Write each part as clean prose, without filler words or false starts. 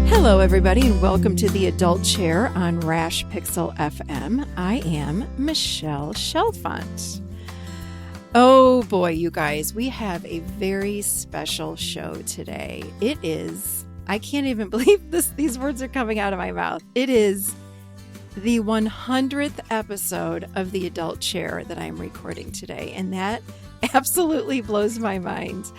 Hello, everybody, and welcome to the Adult Chair on Rash Pixel FM. I am Michelle Chalfant. Oh boy, you guys, we have a very special show today. It is, I can't even believe these words are coming out of my mouth. It is the 100th episode of the Adult Chair that I'm recording today, and that absolutely blows my mind.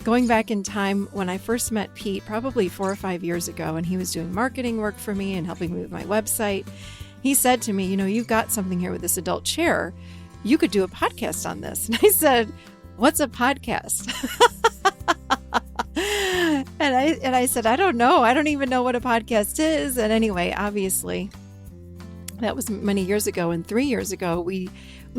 Going back in time when I first met Pete, probably 4 or 5 years ago, and he was doing marketing work for me and helping me with my website, he said to me, you've got something here with this Adult Chair. You could do a podcast on this. And I said, what's a podcast? and I said, I don't know. I don't even know what a podcast is. And anyway, obviously, that was many years ago. And 3 years ago, we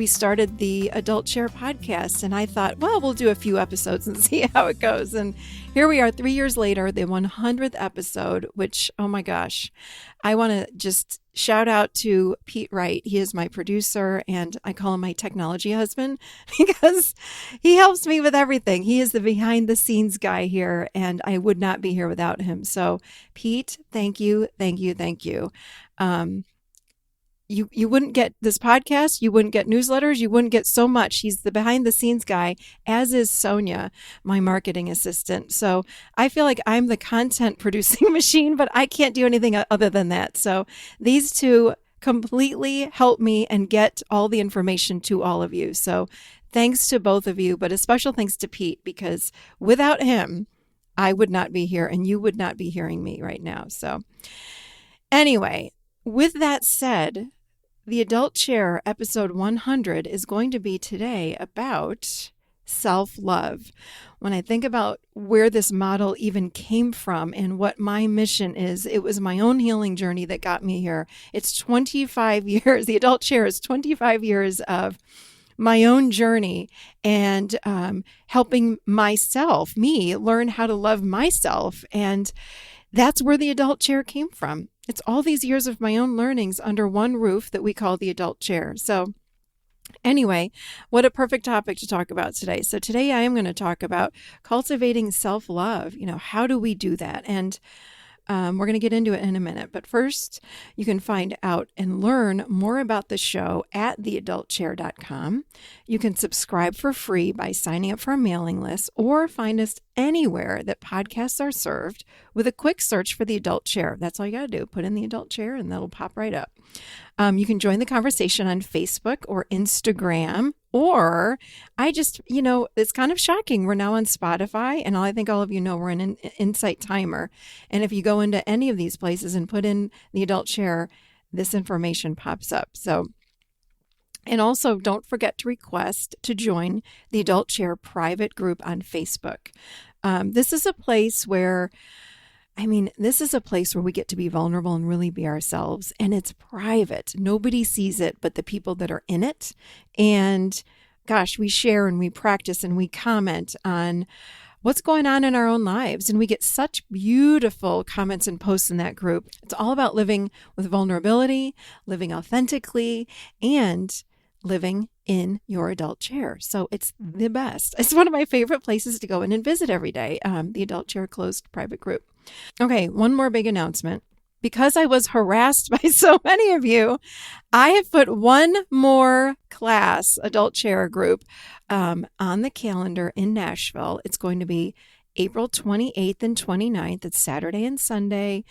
started the Adult Chair podcast, and I thought, well, we'll do a few episodes and see how it goes. And here we are 3 years later, the 100th episode, which, oh my gosh, I want to just shout out to Pete Wright. He is my producer, and I call him my technology husband because he helps me with everything. He is the behind the scenes guy here, and I would not be here without him. So Pete, thank you, thank you, thank you. You wouldn't get this podcast, you wouldn't get newsletters, you wouldn't get so much. He's the behind the scenes guy, as is Sonia, my marketing assistant. So I feel like I'm the content producing machine, but I can't do anything other than that. So these two completely help me and get all the information to all of you. So thanks to both of you, but a special thanks to Pete, because without him, I would not be here and you would not be hearing me right now. So anyway, with that said, the Adult Chair episode 100 is going to be today about self-love. When I think about where this model even came from and what my mission is, it was my own healing journey that got me here. It's 25 years. The Adult Chair is 25 years of my own journey and helping me learn how to love myself. And that's where the Adult Chair came from. It's all these years of my own learnings under one roof that we call the Adult Chair. So anyway, what a perfect topic to talk about today. So today I am going to talk about cultivating self-love. How do we do that? And we're going to get into it in a minute. But first, you can find out and learn more about the show at theadultchair.com. You can subscribe for free by signing up for a mailing list, or find us anywhere that podcasts are served with a quick search for the Adult Chair. That's all you got to do. Put in the Adult Chair and that'll pop right up. You can join the conversation on Facebook or Instagram, or it's kind of shocking. We're now on Spotify, and I think all of you know we're in an Insight Timer. And if you go into any of these places and put in the Adult Chair, this information pops up. And also don't forget to request to join the Adult Chair private group on Facebook. This is a place where we get to be vulnerable and really be ourselves, and it's private. Nobody sees it but the people that are in it. And gosh, we share and we practice and we comment on what's going on in our own lives. And we get such beautiful comments and posts in that group. It's all about living with vulnerability, living authentically, and living in your Adult Chair. So it's the best. It's one of my favorite places to go in and visit every day, the Adult Chair closed private group. Okay, one more big announcement. Because I was harassed by so many of you, I have put one more class, Adult Chair group, on the calendar in Nashville. It's going to be April 28th and 29th. It's Saturday and Sunday.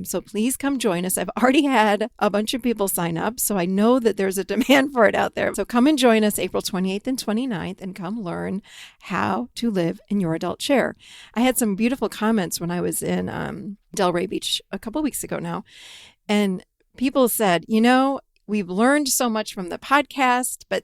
So please come join us. I've already had a bunch of people sign up, so I know that there's a demand for it out there. So come and join us April 28th and 29th and come learn how to live in your Adult Chair. I had some beautiful comments when I was in Delray Beach a couple weeks ago now, and people said, we've learned so much from the podcast, but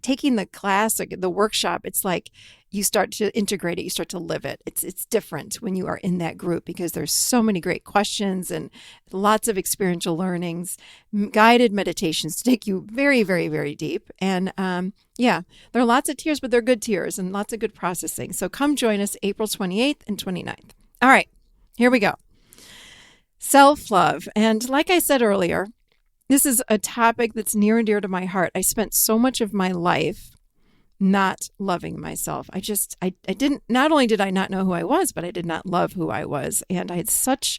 taking the class or the workshop, it's like you start to integrate it, you start to live it. It's different when you are in that group because there's so many great questions and lots of experiential learnings, guided meditations to take you very, very, very deep. And there are lots of tears, but they're good tears and lots of good processing. So come join us April 28th and 29th. All right, here we go. Self-love. And like I said earlier, this is a topic that's near and dear to my heart. I spent so much of my life not loving myself. I didn't, not only did I not know who I was, but I did not love who I was. And I had such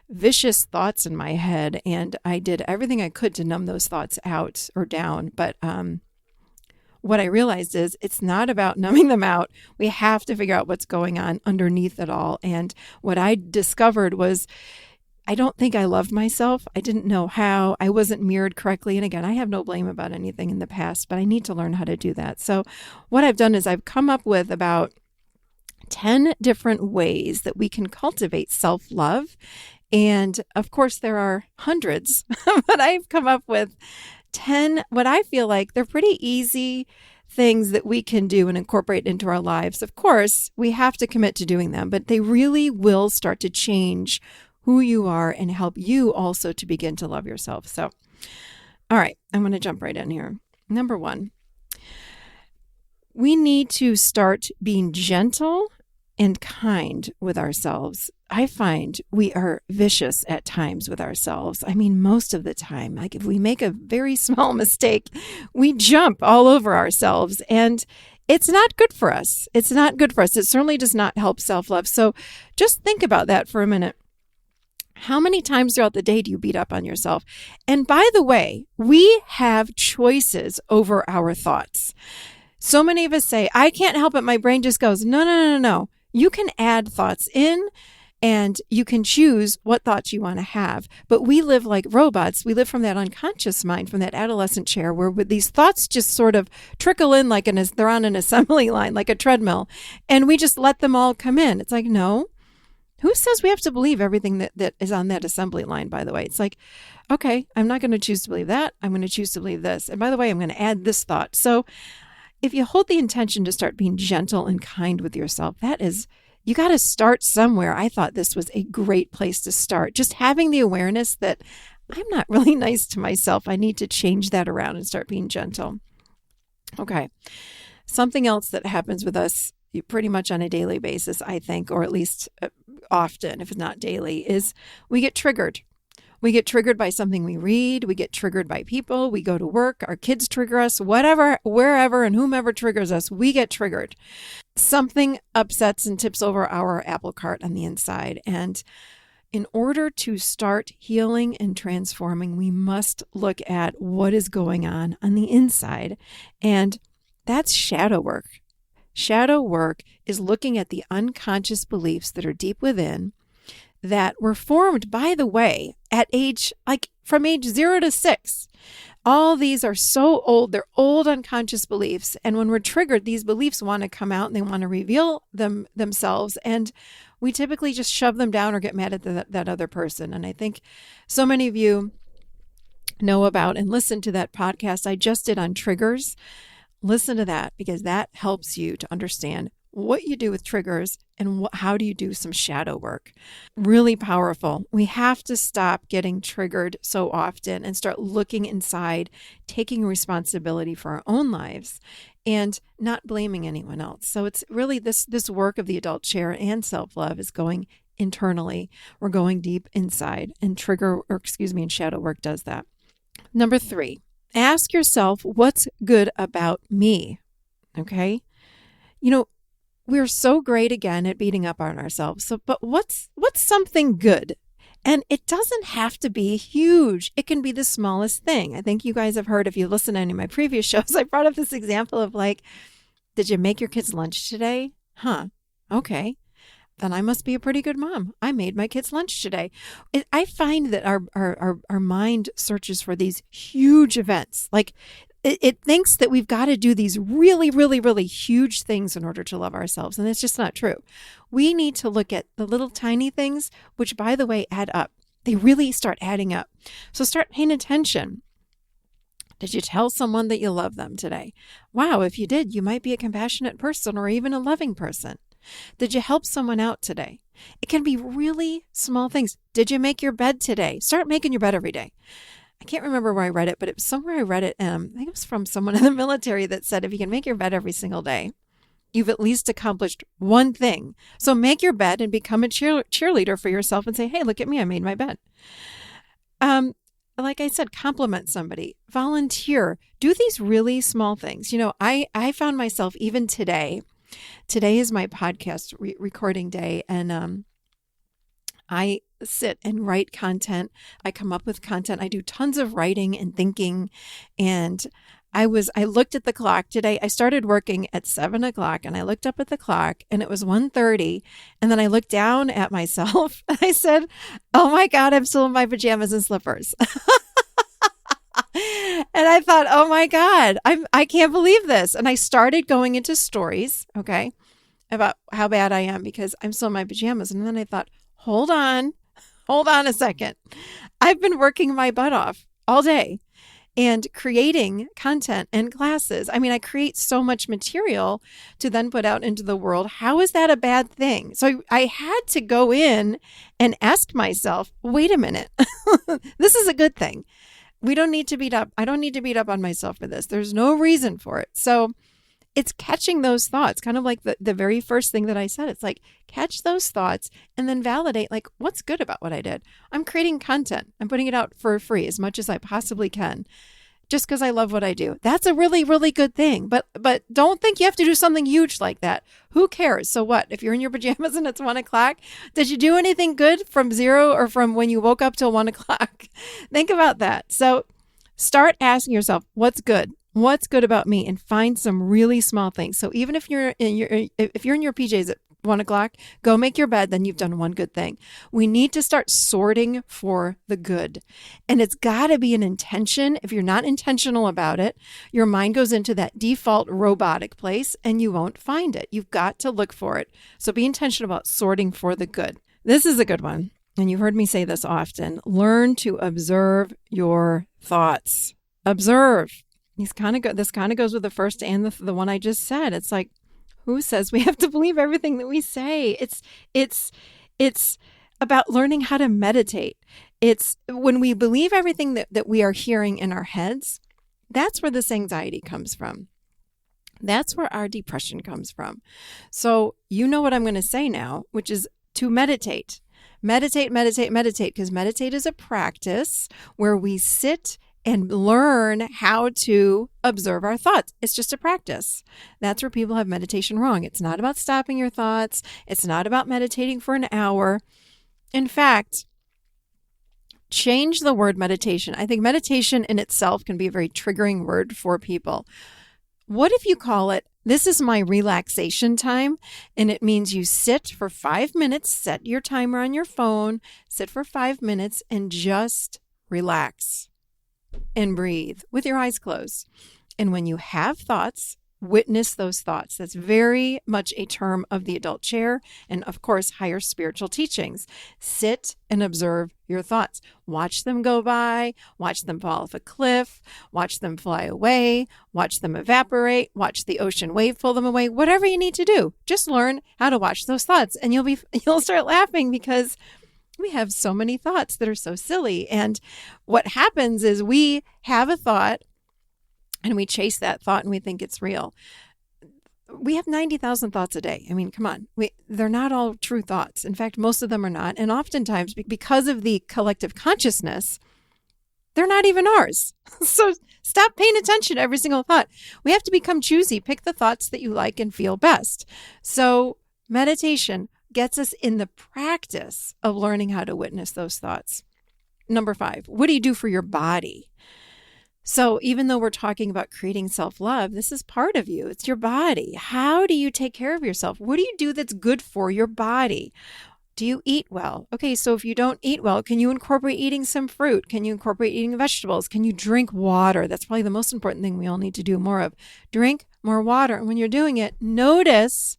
vicious thoughts in my head, and I did everything I could to numb those thoughts out or down. But what I realized is it's not about numbing them out. We have to figure out what's going on underneath it all. And what I discovered was I don't think I loved myself. I didn't know how. I wasn't mirrored correctly. And again, I have no blame about anything in the past, but I need to learn how to do that. So what I've done is I've come up with about 10 different ways that we can cultivate self-love. And of course, there are hundreds, but I've come up with 10, what I feel like they're pretty easy things that we can do and incorporate into our lives. Of course, we have to commit to doing them, but they really will start to change who you are and help you also to begin to love yourself. So, all right, I'm going to jump right in here. Number 1, we need to start being gentle and kind with ourselves. I find we are vicious at times with ourselves. I mean, most of the time, like if we make a very small mistake, we jump all over ourselves, and it's not good for us. It's not good for us. It certainly does not help self-love. So just think about that for a minute. How many times throughout the day do you beat up on yourself? And by the way, we have choices over our thoughts. So many of us say, I can't help it. My brain just goes, no. You can add thoughts in and you can choose what thoughts you want to have. But we live like robots. We live from that unconscious mind, from that adolescent chair where these thoughts just sort of trickle in like they're on an assembly line, like a treadmill. And we just let them all come in. It's like, no. Who says we have to believe everything that is on that assembly line, by the way? It's like, okay, I'm not going to choose to believe that. I'm going to choose to believe this. And by the way, I'm going to add this thought. So if you hold the intention to start being gentle and kind with yourself, you got to start somewhere. I thought this was a great place to start. Just having the awareness that I'm not really nice to myself. I need to change that around and start being gentle. Okay. Something else that happens with us pretty much on a daily basis, I think, or at least often, if it's not daily, is we get triggered. We get triggered by something we read. We get triggered by people. We go to work. Our kids trigger us. Whatever, wherever, and whomever triggers us, we get triggered. Something upsets and tips over our apple cart on the inside. And in order to start healing and transforming, we must look at what is going on the inside. And that's shadow work. Shadow work is looking at the unconscious beliefs that are deep within that were formed, by the way, at from age 0 to 6. All these are so old. They're old unconscious beliefs. And when we're triggered, these beliefs want to come out and they want to reveal themselves. And we typically just shove them down or get mad at that other person. And I think so many of you know about and listen to that podcast I just did on triggers. Listen to that because that helps you to understand what you do with triggers and how do you do some shadow work. Really powerful. We have to stop getting triggered so often and start looking inside, taking responsibility for our own lives and not blaming anyone else. So it's really this work of the adult chair and self-love is going internally. We're going deep inside, and shadow work does that. Number 3. Ask yourself, what's good about me? Okay? We're so great again at beating up on ourselves. But what's something good? And it doesn't have to be huge. It can be the smallest thing. I think you guys have heard, if you listen to any of my previous shows, I brought up this example of did you make your kids lunch today? Huh. Okay. Then I must be a pretty good mom. I made my kids lunch today. I find that our mind searches for these huge events. It thinks that we've got to do these really, really, really huge things in order to love ourselves. And it's just not true. We need to look at the little tiny things, which, by the way, add up. They really start adding up. So start paying attention. Did you tell someone that you love them today? Wow, if you did, you might be a compassionate person or even a loving person. Did you help someone out today? It can be really small things. Did you make your bed today? Start making your bed every day. I can't remember where I read it, but it was somewhere I read it. I think it was from someone in the military that said, if you can make your bed every single day, you've at least accomplished one thing. So make your bed and become a cheerleader for yourself and say, hey, look at me. I made my bed. like I said, compliment somebody, volunteer, do these really small things. I found myself even today is my podcast recording day. And I sit and write content. I come up with content. I do tons of writing and thinking. And I looked at the clock today. I started working at 7 o'clock and I looked up at the clock and it was 1:30. And then I looked down at myself and I said, oh my God, I'm still in my pajamas and slippers. And I thought, oh my God, I can't believe this. And I started going into stories, okay, about how bad I am because I'm still in my pajamas. And then I thought, hold on a second. I've been working my butt off all day and creating content and classes. I mean, I create so much material to then put out into the world. How is that a bad thing? So I had to go in and ask myself, wait a minute, this is a good thing. We don't need to beat up. I don't need to beat up on myself for this. There's no reason for it. So it's catching those thoughts, kind of like the very first thing that I said. It's like, catch those thoughts and then validate, like, what's good about what I did? I'm creating content. I'm putting it out for free as much as I possibly can, just because I love what I do. That's a really, really good thing. But don't think you have to do something huge like that. Who cares? So what? If you're in your pajamas and it's 1 o'clock, did you do anything good from 0 or from when you woke up till 1 o'clock? Think about that. So start asking yourself, what's good? What's good about me? And find some really small things. So even if you're in your PJs at 1 o'clock, go make your bed, then you've done one good thing. We need to start sorting for the good. And it's got to be an intention. If you're not intentional about it, your mind goes into that default robotic place and you won't find it. You've got to look for it. So be intentional about sorting for the good. This is a good one. And you've heard me say this often. Learn to observe your thoughts. Observe. This kind of goes with the first and the one I just said. It's like, who says we have to believe everything that we say? It's about learning how to meditate. It's when we believe everything that we are hearing in our heads, that's where this anxiety comes from. That's where our depression comes from. So you know what I'm going to say now, which is to meditate. Meditate, because meditate is a practice where we sit and learn how to observe our thoughts. It's just a practice. That's where people have meditation wrong. It's not about stopping your thoughts. It's not about meditating for an hour. In fact, change the word meditation. I think meditation in itself can be a very triggering word for people. What if you call it, this is my relaxation time, and it means you sit for 5 minutes, set your timer on your phone, sit for 5 minutes and just relax. And breathe with your eyes closed. And when you have thoughts, witness those thoughts. That's very much a term of the adult chair and, of course, higher spiritual teachings. Sit and observe your thoughts. Watch them go by. Watch them fall off a cliff. Watch them fly away. Watch them evaporate. Watch the ocean wave pull them away. Whatever you need to do, just learn how to watch those thoughts, and you'll start laughing because we have so many thoughts that are so silly. And what happens is we have a thought and we chase that thought and we think it's real. We have 90,000 thoughts a day. I mean, come on. They're not all true thoughts. In fact, most of them are not. And oftentimes, because of the collective consciousness, they're not even ours. So stop paying attention to every single thought. We have to become choosy. Pick the thoughts that you like and feel best. So meditation gets us in the practice of learning how to witness those thoughts. Number 5, what do you do for your body? So even though we're talking about creating self-love, this is part of you. It's your body. How do you take care of yourself? What do you do that's good for your body? Do you eat well? Okay, so if you don't eat well, can you incorporate eating some fruit? Can you incorporate eating vegetables? Can you drink water? That's probably the most important thing we all need to do more of. Drink more water. And when you're doing it, notice.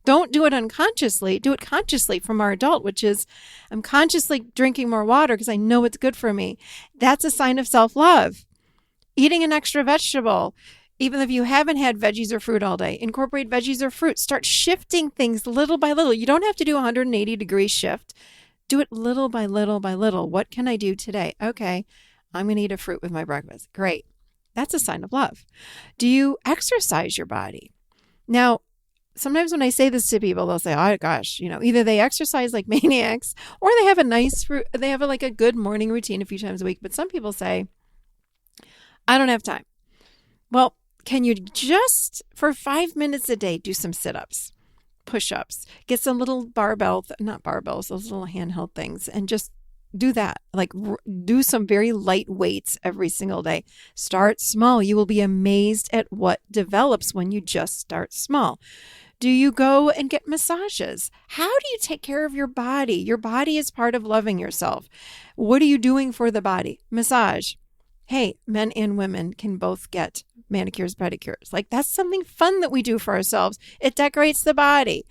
Don't do it unconsciously. Do it consciously from our adult, which is I'm consciously drinking more water because I know it's good for me. That's a sign of self-love. Eating an extra vegetable, even if you haven't had veggies or fruit all day, incorporate veggies or fruit. Start shifting things little by little. You don't have to do a 180-degree shift. Do it little by little by little. What can I do today? Okay, I'm going to eat a fruit with my breakfast. Great. That's a sign of love. Do you exercise your body? Now, sometimes when I say this to people, they'll say, oh gosh, either they exercise like maniacs or they have like a good morning routine a few times a week. But some people say, I don't have time. Well, can you just for 5 minutes a day do some sit-ups, push-ups, get some little not barbells, those little handheld things, and just do that. Like do some very light weights every single day. Start small. You will be amazed at what develops when you just start small. Do you go and get massages? How do you take care of your body? Your body is part of loving yourself. What are you doing for the body? Massage. Hey, men and women can both get manicures, pedicures. Like that's something fun that we do for ourselves. It decorates the body.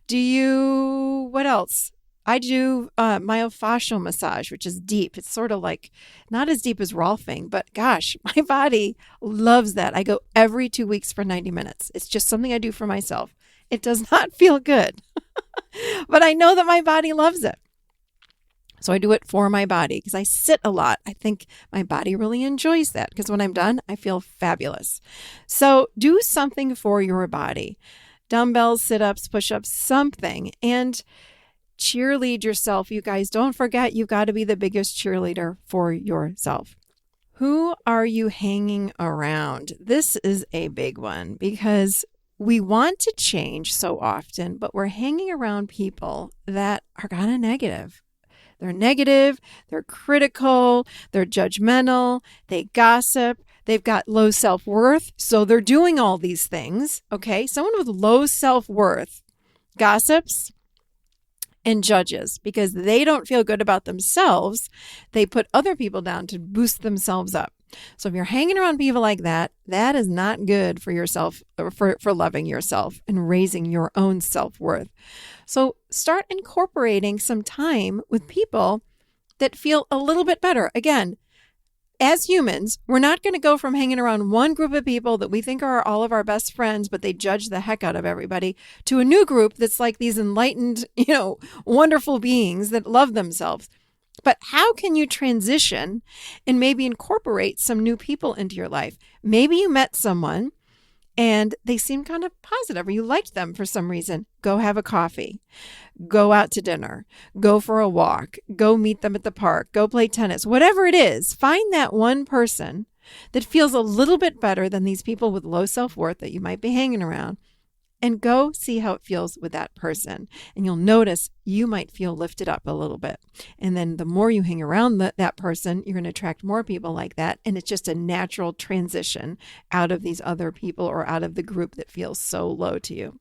What else? I do myofascial massage, which is deep. It's sort of like not as deep as Rolfing, but gosh, my body loves that. I go every 2 weeks for 90 minutes. It's just something I do for myself. It does not feel good, but I know that my body loves it. So I do it for my body because I sit a lot. I think my body really enjoys that because when I'm done, I feel fabulous. So do something for your body. Dumbbells, sit-ups, push-ups, something. And cheerlead yourself. You guys, don't forget, you've got to be the biggest cheerleader for yourself. Who are you hanging around? This is a big one because we want to change so often, but we're hanging around people that are kind of negative. They're negative, they're critical, they're judgmental, they gossip, they've got low self-worth, so they're doing all these things, okay? Someone with low self-worth gossips and judges because they don't feel good about themselves. They put other people down to boost themselves up. So if you're hanging around people like that, that is not good for yourself, for loving yourself and raising your own self-worth. So start incorporating some time with people that feel a little bit better. Again, as humans, we're not going to go from hanging around one group of people that we think are all of our best friends, but they judge the heck out of everybody, to a new group that's like these enlightened, wonderful beings that love themselves. But how can you transition and maybe incorporate some new people into your life? Maybe you met someone and they seem kind of positive or you liked them for some reason. Go have a coffee, go out to dinner, go for a walk, go meet them at the park, go play tennis, whatever it is. Find that one person that feels a little bit better than these people with low self-worth that you might be hanging around. And go see how it feels with that person. And you'll notice you might feel lifted up a little bit. And then the more you hang around that person, you're going to attract more people like that. And it's just a natural transition out of these other people or out of the group that feels so low to you.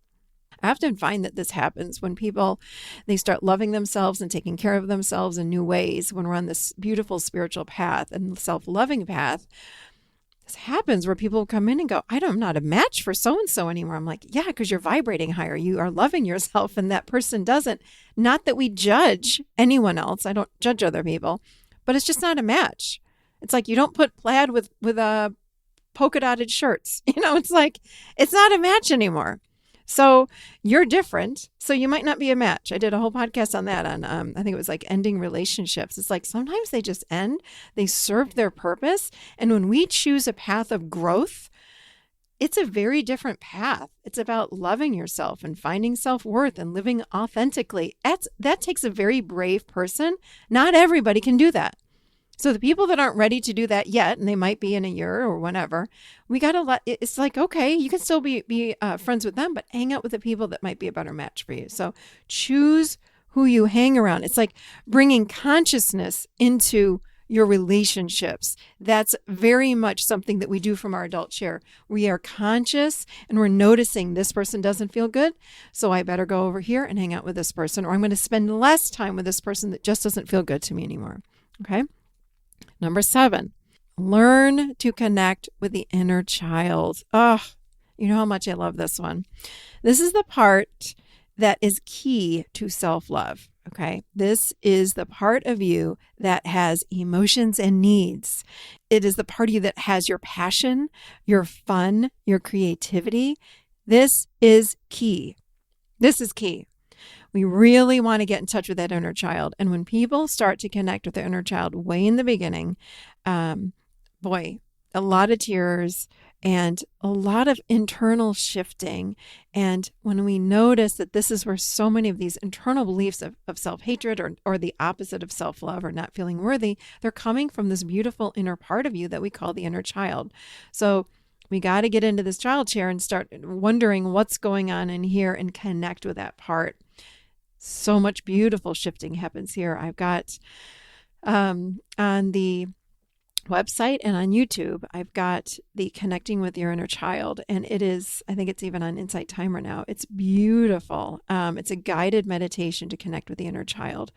I often find that this happens when people, they start loving themselves and taking care of themselves in new ways. When we're on this beautiful spiritual path and self-loving path, this happens where people come in and go, I'm not a match for so-and-so anymore. I'm like, yeah, because you're vibrating higher. You are loving yourself and that person doesn't. Not that we judge anyone else. I don't judge other people, but it's just not a match. It's like you don't put plaid with polka dotted shirts. It's like, it's not a match anymore. So you're different. So you might not be a match. I did a whole podcast on that on, I think it was like ending relationships. It's like sometimes they just end, they served their purpose. And when we choose a path of growth, it's a very different path. It's about loving yourself and finding self-worth and living authentically. That takes a very brave person. Not everybody can do that. So the people that aren't ready to do that yet, and they might be in a year or whenever, we got to it's like, okay, you can still be friends with them, but hang out with the people that might be a better match for you. So choose who you hang around. It's like bringing consciousness into your relationships. That's very much something that we do from our adult chair. We are conscious and we're noticing this person doesn't feel good. So I better go over here and hang out with this person, or I'm going to spend less time with this person that just doesn't feel good to me anymore. Okay. Number 7, learn to connect with the inner child. Oh, you know how much I love this one. This is the part that is key to self-love. Okay. This is the part of you that has emotions and needs. It is the part of you that has your passion, your fun, your creativity. This is key. This is key. We really want to get in touch with that inner child. And when people start to connect with their inner child way in the beginning, a lot of tears, and a lot of internal shifting. And when we notice that this is where so many of these internal beliefs of self-hatred or the opposite of self-love or not feeling worthy, they're coming from this beautiful inner part of you that we call the inner child. So we got to get into this child chair and start wondering what's going on in here and connect with that part. So much beautiful shifting happens here. I've got on the website and on YouTube, I've got the Connecting with Your Inner Child, and it is, I think it's even on Insight Timer now. It's beautiful. It's a guided meditation to connect with the inner child.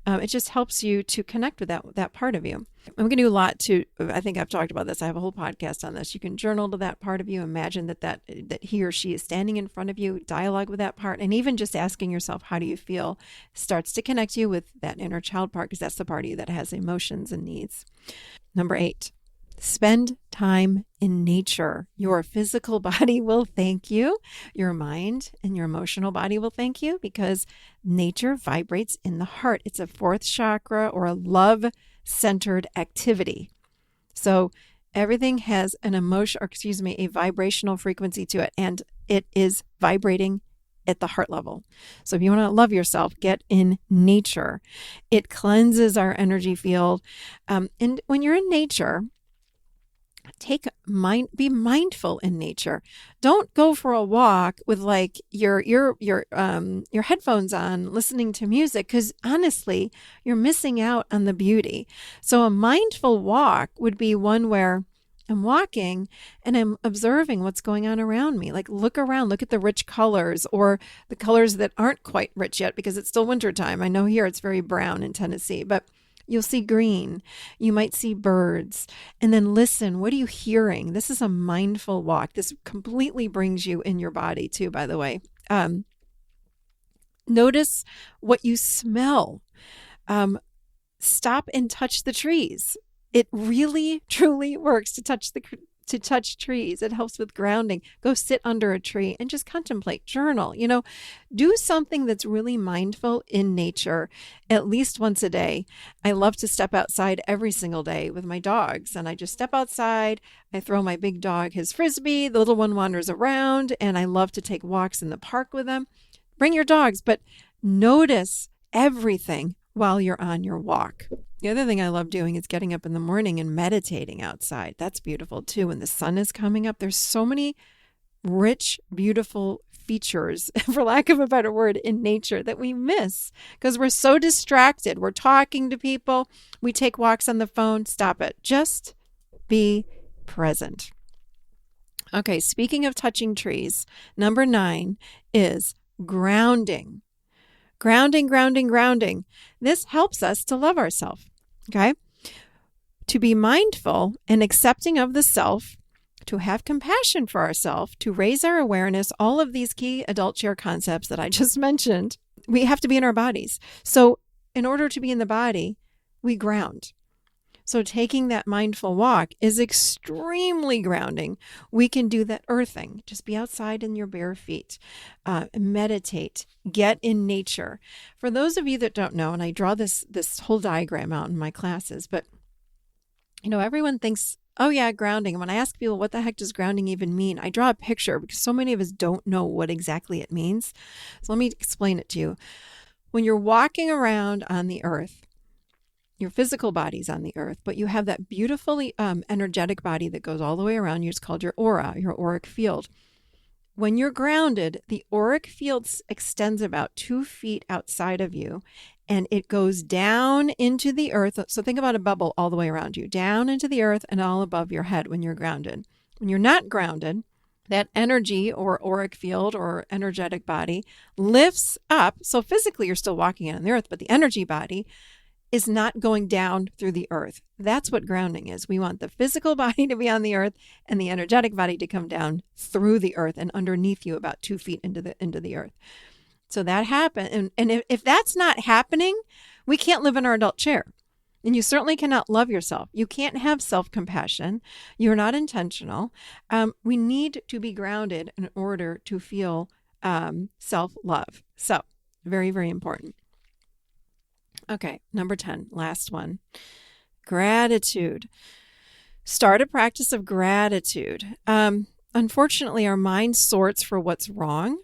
It just helps you to connect with that part of you. I'm going to do a lot to, I think I've talked about this. I have a whole podcast on this. You can journal to that part of you. Imagine that he or she is standing in front of you, dialogue with that part, and even just asking yourself, how do you feel, starts to connect you with that inner child part, because that's the part of you that has emotions and needs. Number 8, spend time in nature. Your physical body will thank you. Your mind and your emotional body will thank you, because nature vibrates in the heart. It's a 4th chakra or a love-centered activity. So everything has a vibrational frequency to it, and it is vibrating at the heart level. So if you want to love yourself, get in nature. It cleanses our energy field. And when you're in nature, be mindful in nature. Don't go for a walk with like your headphones on, listening to music, because honestly, you're missing out on the beauty. So a mindful walk would be one where I'm walking and I'm observing what's going on around me. Like look around, look at the rich colors or the colors that aren't quite rich yet because it's still wintertime. I know here it's very brown in Tennessee, but you'll see green. You might see birds. And then listen, what are you hearing? This is a mindful walk. This completely brings you in your body too, by the way. Notice what you smell. Stop and touch the trees. It really, truly works to touch trees. It helps with grounding. Go sit under a tree and just contemplate, journal, do something that's really mindful in nature at least once a day. I love to step outside every single day with my dogs, and I just step outside. I throw my big dog his Frisbee. The little one wanders around, and I love to take walks in the park with them. Bring your dogs, but notice everything while you're on your walk. The other thing I love doing is getting up in the morning and meditating outside. That's beautiful too. When the sun is coming up, there's so many rich, beautiful features, for lack of a better word, in nature that we miss because we're so distracted. We're talking to people. We take walks on the phone. Stop it. Just be present. Okay, speaking of touching trees, number 9 is grounding. Grounding. This helps us to love ourselves, okay? To be mindful and accepting of the self, to have compassion for ourselves, to raise our awareness, all of these key adult chair concepts that I just mentioned, we have to be in our bodies. So in order to be in the body, we ground. So taking that mindful walk is extremely grounding. We can do that earthing. Just be outside in your bare feet. Meditate. Get in nature. For those of you that don't know, and I draw this whole diagram out in my classes, but everyone thinks, oh yeah, grounding. And when I ask people, what the heck does grounding even mean? I draw a picture because so many of us don't know what exactly it means. So let me explain it to you. When you're walking around on the earth, your physical body's on the earth, but you have that beautifully energetic body that goes all the way around you. It's called your aura, your auric field. When you're grounded, the auric field extends about 2 feet outside of you, and it goes down into the earth. So think about a bubble all the way around you, down into the earth and all above your head when you're grounded. When you're not grounded, that energy or auric field or energetic body lifts up. So physically, you're still walking on the earth, but the energy body is not going down through the earth. That's what grounding is. We want the physical body to be on the earth and the energetic body to come down through the earth and underneath you about 2 feet into the earth. So that happened. And if that's not happening, we can't live in our adult chair. And you certainly cannot love yourself. You can't have self-compassion. You're not intentional. We need to be grounded in order to feel self-love. So very, very important. Okay, number 10, last one. Gratitude. Start a practice of gratitude. Unfortunately, our mind sorts for what's wrong,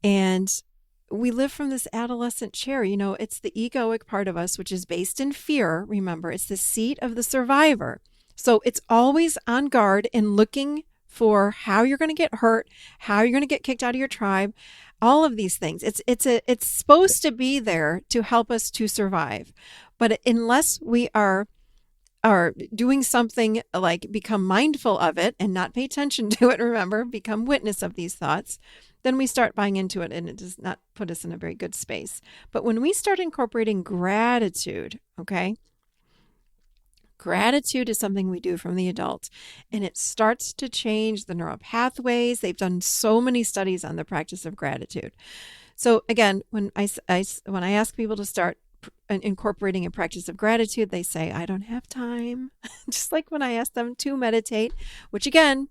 and we live from this adolescent chair. It's the egoic part of us, which is based in fear. Remember, it's the seat of the survivor. So it's always on guard and looking for how you're going to get hurt, how you're going to get kicked out of your tribe, all of these things. It's supposed to be there to help us to survive. But unless we are doing something like become mindful of it and not pay attention to it, remember, become witness of these thoughts, then we start buying into it and it does not put us in a very good space. But when we start incorporating gratitude, okay, gratitude is something we do from the adult, and it starts to change the neural pathways. They've done so many studies on the practice of gratitude. So again, when I ask people to start incorporating a practice of gratitude, they say, I don't have time. Just like when I ask them to meditate, which again,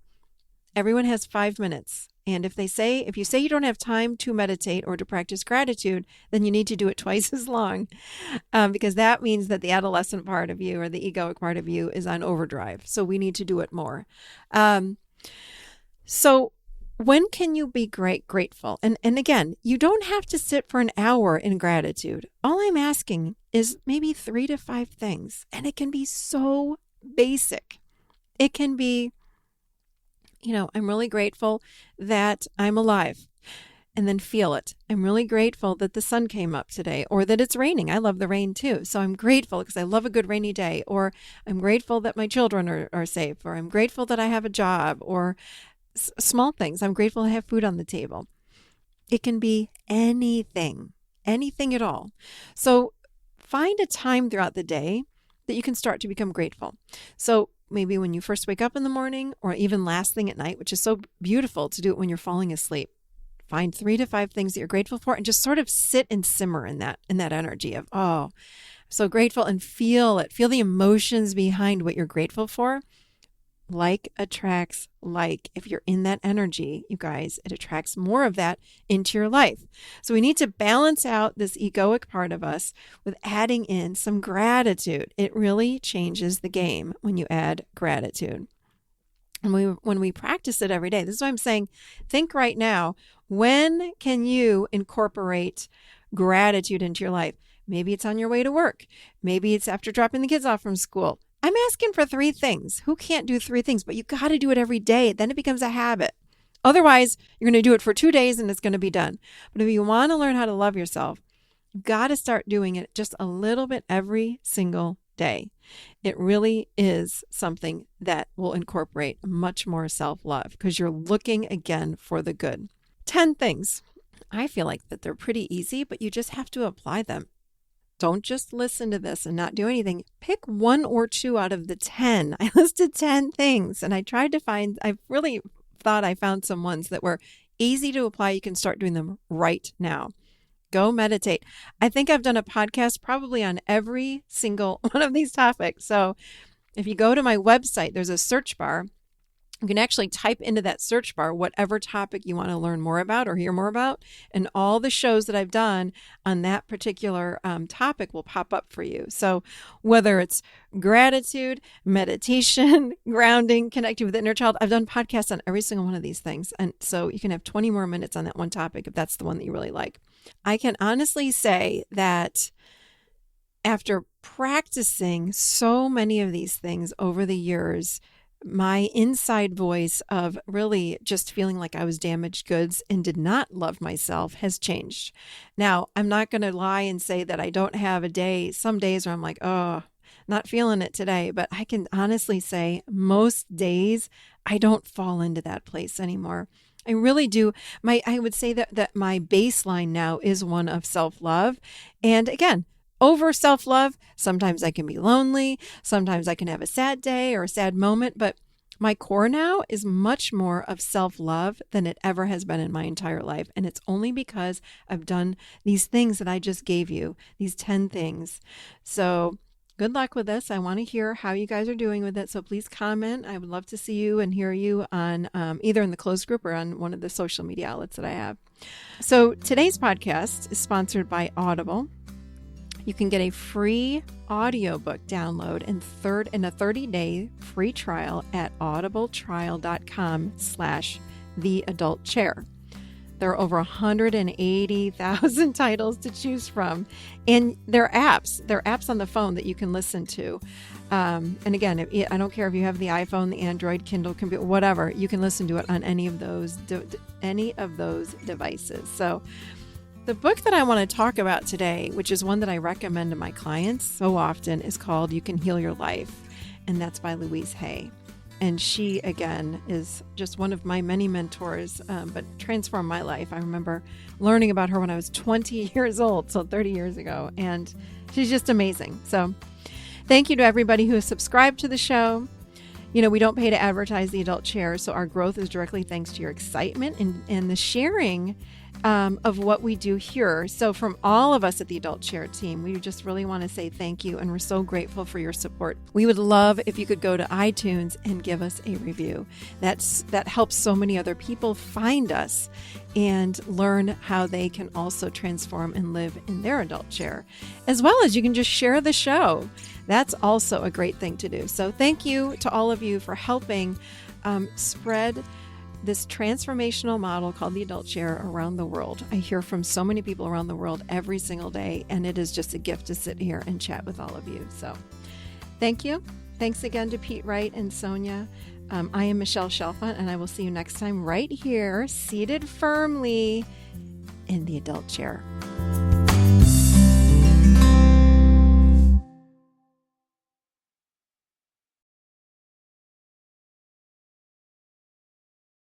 everyone has 5 minutes. And if you say you don't have time to meditate or to practice gratitude, then you need to do it twice as long, because that means that the adolescent part of you or the egoic part of you is on overdrive. So we need to do it more. So when can you be grateful? And again, you don't have to sit for an hour in gratitude. All I'm asking is maybe 3 to 5 things. And it can be so basic. It can be, I'm really grateful that I'm alive. And then feel it. I'm really grateful that the sun came up today, or that it's raining. I love the rain too. So I'm grateful because I love a good rainy day. Or I'm grateful that my children are safe. Or I'm grateful that I have a job. Or small things. I'm grateful I have food on the table. It can be anything at all. So find a time throughout the day that you can start to become grateful. So maybe when you first wake up in the morning, or even last thing at night, which is so beautiful to do it when you're falling asleep. Find 3 to 5 things that you're grateful for and just sort of sit and simmer in that energy of, oh, I'm so grateful, and feel it. Feel the emotions behind what you're grateful for. Like attracts like. If you're in that energy, you guys, it attracts more of that into your life. So we need to balance out this egoic part of us with adding in some gratitude. It really changes the game when you add gratitude. And when we practice it every day, this is what I'm saying. Think right now, when can you incorporate gratitude into your life? Maybe it's on your way to work. Maybe it's after dropping the kids off from school. I'm asking for 3 things. Who can't do 3 things? But you got to do it every day. Then it becomes a habit. Otherwise, you're going to do it for 2 days and it's going to be done. But if you want to learn how to love yourself, you've got to start doing it just a little bit every single day. It really is something that will incorporate much more self-love because you're looking again for the good. 10 things. I feel like that they're pretty easy, but you just have to apply them. Don't just listen to this and not do anything. Pick 1 or 2 out of the 10. I listed 10 things, and I really thought I found some ones that were easy to apply. You can start doing them right now. Go meditate. I think I've done a podcast probably on every single one of these topics. So if you go to my website, there's a search bar. You can actually type into that search bar whatever topic you want to learn more about or hear more about, and all the shows that I've done on that particular topic will pop up for you. So whether it's gratitude, meditation, grounding, connecting with the inner child, I've done podcasts on every single one of these things. And so you can have 20 more minutes on that one topic if that's the one that you really like. I can honestly say that after practicing so many of these things over the years, my inside voice of really just feeling like I was damaged goods and did not love myself has changed. Now, I'm not going to lie and say that I don't have some days where I'm like, oh, not feeling it today. But I can honestly say most days I don't fall into that place anymore. I really do. I would say that my baseline now is one of self-love. And again, over self-love, sometimes I can be lonely. Sometimes I can have a sad day or a sad moment. But my core now is much more of self-love than it ever has been in my entire life. And it's only because I've done these things that I just gave you, these 10 things. So good luck with this. I want to hear how you guys are doing with it. So please comment. I would love to see you and hear you on either in the closed group or on one of the social media outlets that I have. So today's podcast is sponsored by Audible. You can get a free audiobook download in a 30-day free trial at audibletrial.com/theadultchair. There are over 180,000 titles to choose from, and they're apps on the phone that you can listen to. And again, I don't care if you have the iPhone, the Android, Kindle, computer, whatever, you can listen to it on any of those devices. So the book that I want to talk about today, which is one that I recommend to my clients so often, is called You Can Heal Your Life, and that's by Louise Hay. And she, again, is just one of my many mentors, but transformed my life. I remember learning about her when I was 20 years old, so 30 years ago, and she's just amazing. So thank you to everybody who has subscribed to the show. You know, we don't pay to advertise the Adult Chair, so our growth is directly thanks to your excitement and the sharing of what we do here. So from all of us at the Adult Chair team, we just really want to say thank you, and we're so grateful for your support. We would love if you could go to iTunes and give us a review. That helps so many other people find us and learn how they can also transform and live in their adult chair. As well as you can just share the show. That's also a great thing to do. So thank you to all of you for helping spread this transformational model called the Adult Chair around the world. I hear from so many people around the world every single day, and it is just a gift to sit here and chat with all of you. So thank you. Thanks again to Pete Wright and Sonia. I am Michelle Chalfant, and I will see you next time right here, seated firmly in the Adult Chair.